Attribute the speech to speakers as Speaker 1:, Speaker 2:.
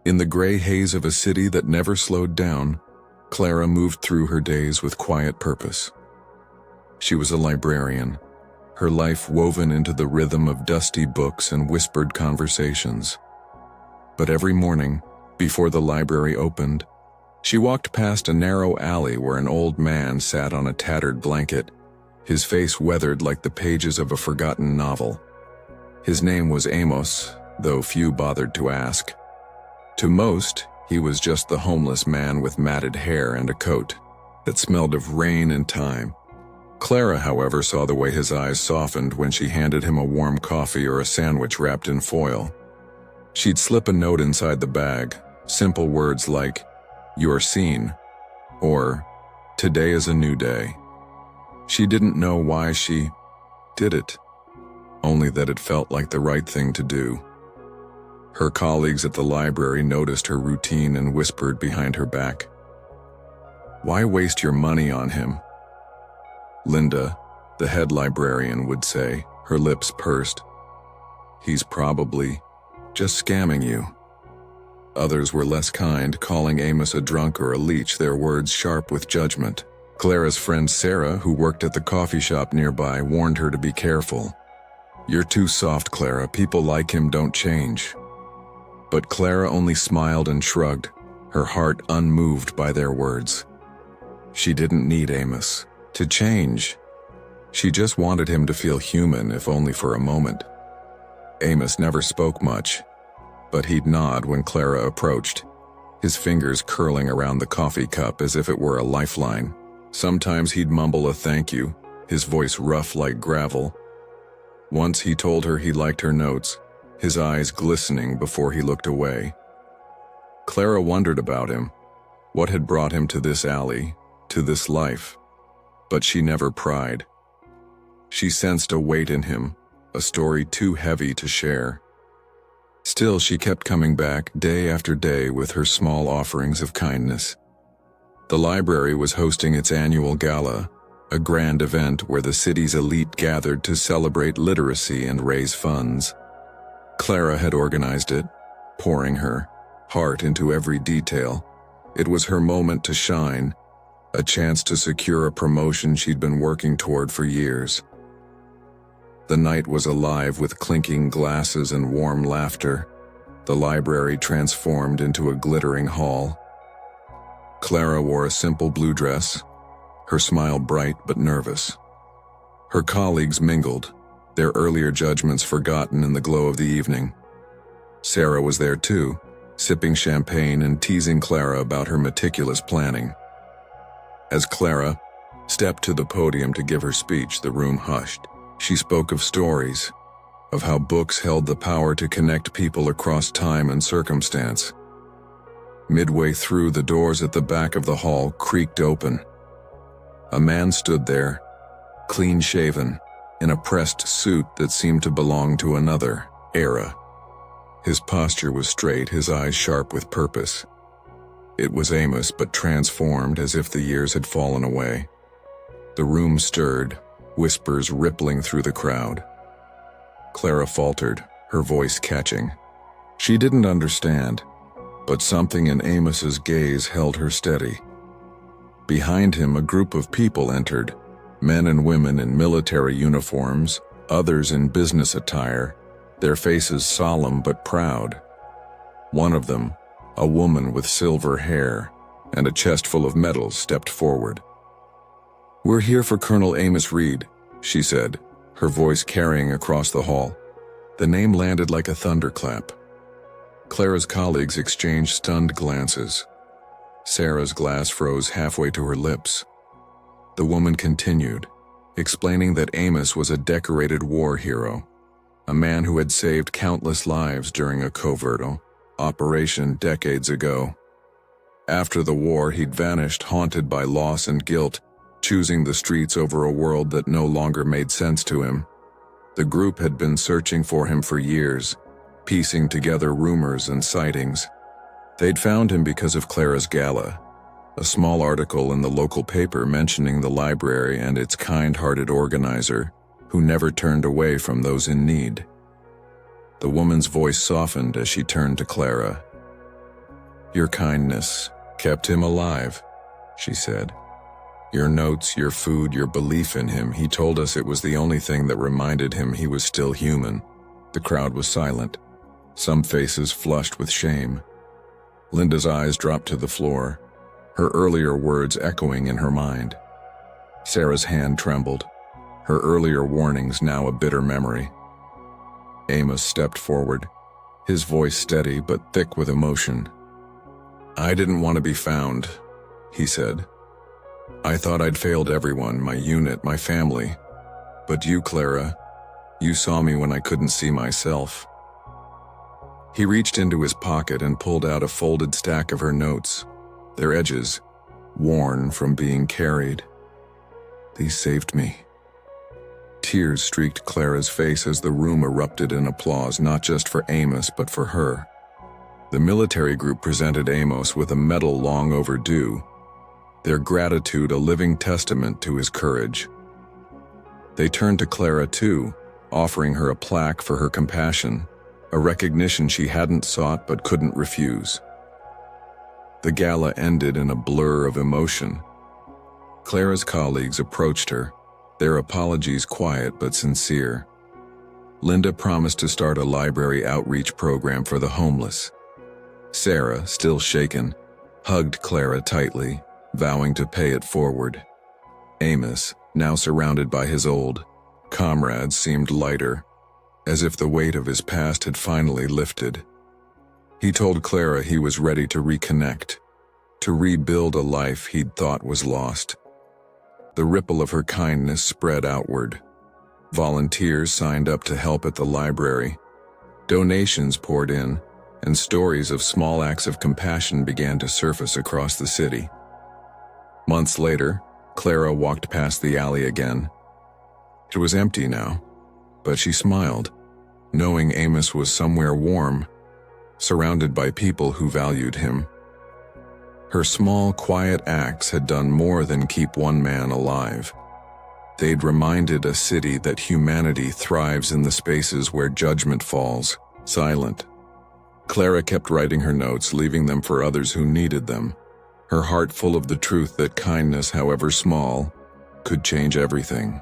Speaker 1: In the gray haze of a city that never slowed down, Clara moved through her days with quiet purpose. She was a librarian, her life woven into the rhythm of dusty books and whispered conversations. But every morning, before the library opened, she walked past a narrow alley where an old man sat on a tattered blanket, his face weathered like the pages of a forgotten novel. His name was Amos, though few bothered to ask. To most, he was just the homeless man with matted hair and a coat that smelled of rain and time. Clara, however, saw the way his eyes softened when she handed him a warm coffee or a sandwich wrapped in foil. She'd slip a note inside the bag, simple words like, "You're seen," or, "Today is a new day." She didn't know why she did it, only that it felt like the right thing to do. Her colleagues at the library noticed her routine and whispered behind her back, "Why waste your money on him?" Linda, the head librarian, would say, her lips pursed, "He's probably just scamming you." Others were less kind, calling Amos a drunk or a leech, their words sharp with judgment. Clara's friend Sarah, who worked at the coffee shop nearby, warned her to be careful. "You're too soft, Clara. People like him don't change." But Clara only smiled and shrugged, her heart unmoved by their words. She didn't need Amos to change. She just wanted him to feel human, if only for a moment. Amos never spoke much, but he'd nod when Clara approached, his fingers curling around the coffee cup as if it were a lifeline. Sometimes he'd mumble a thank you, his voice rough like gravel. Once he told her he liked her notes, his eyes glistening before he looked away. Clara wondered about him, what had brought him to this alley, to this life, but she never pried. She sensed a weight in him, a story too heavy to share. Still, she kept coming back day after day with her small offerings of kindness. The library was hosting its annual Gala, a grand event where the city's elite gathered to celebrate literacy and raise funds. Clara had organized it, pouring her heart into every detail. It was her moment to shine, a chance to secure a promotion she'd been working toward for years. The night was alive with clinking glasses and warm laughter, the library transformed into a glittering hall. Clara wore a simple blue dress, her smile bright but nervous. Her colleagues mingled, their earlier judgments forgotten in the glow of the evening. Sarah was there too, sipping champagne and teasing Clara about her meticulous planning. As Clara stepped to the podium to give her speech, the room hushed. She spoke of stories, of how books held the power to connect people across time and circumstance. Midway through, the doors at the back of the hall creaked open. A man stood there, clean-shaven, in a pressed suit that seemed to belong to another era. His posture was straight, his eyes sharp with purpose. It was Amos, but transformed as if the years had fallen away. The room stirred, whispers rippling through the crowd. Clara faltered, her voice catching. She didn't understand, but something in Amos's gaze held her steady. Behind him, a group of people entered, men and women in military uniforms, others in business attire, their faces solemn but proud. One of them, a woman with silver hair and a chest full of medals, stepped forward. "We're here for Colonel Amos Reed," she said, her voice carrying across the hall. The name landed like a thunderclap. Clara's colleagues exchanged stunned glances. Sarah's glass froze halfway to her lips. The woman continued, explaining that Amos was a decorated war hero, a man who had saved countless lives during a covert operation decades ago. After the war, he'd vanished, haunted by loss and guilt, choosing the streets over a world that no longer made sense to him. The group had been searching for him for years, piecing together rumors and sightings. They'd found him because of Clara's Gala, a small article in the local paper mentioning the library and its kind-hearted organizer, who never turned away from those in need. The woman's voice softened as she turned to Clara. Your kindness kept him alive, she said. Your notes, your food, your belief in him. He told us it was the only thing that reminded him he was still human. The crowd was silent, some faces flushed with shame. Linda's eyes dropped to the floor, her earlier words echoing in her mind. Sarah's hand trembled, her earlier warnings now a bitter memory. Amos stepped forward, his voice steady but thick with emotion. I didn't want to be found, he said. I thought I'd failed everyone, my unit, my family. But you, Clara, you saw me when I couldn't see myself. He reached into his pocket and pulled out a folded stack of her notes, their edges worn from being carried. These saved me. Tears streaked Clara's face as the room erupted in applause, not just for Amos, but for her. The military group presented Amos with a medal long overdue, their gratitude a living testament to his courage. They turned to Clara too, offering her a plaque for her compassion, a recognition she hadn't sought but couldn't refuse. The gala ended in a blur of emotion. Clara's colleagues approached her, their apologies quiet but sincere. Linda promised to start a library outreach program for the homeless. Sarah, still shaken, hugged Clara tightly, vowing to pay it forward. Amos, now surrounded by his old comrades, seemed lighter, as if the weight of his past had finally lifted. He told Clara he was ready to reconnect, to rebuild a life he'd thought was lost. The ripple of her kindness spread outward. Volunteers signed up to help at the library. Donations poured in, and stories of small acts of compassion began to surface across the city. Months later, Clara walked past the alley again. It was empty now, but she smiled, knowing Amos was somewhere warm, surrounded by people who valued him. Her small, quiet acts had done more than keep one man alive. They'd reminded a city that humanity thrives in the spaces where judgment falls, silent. Clara kept writing her notes, leaving them for others who needed them, her heart full of the truth that kindness, however small, could change everything.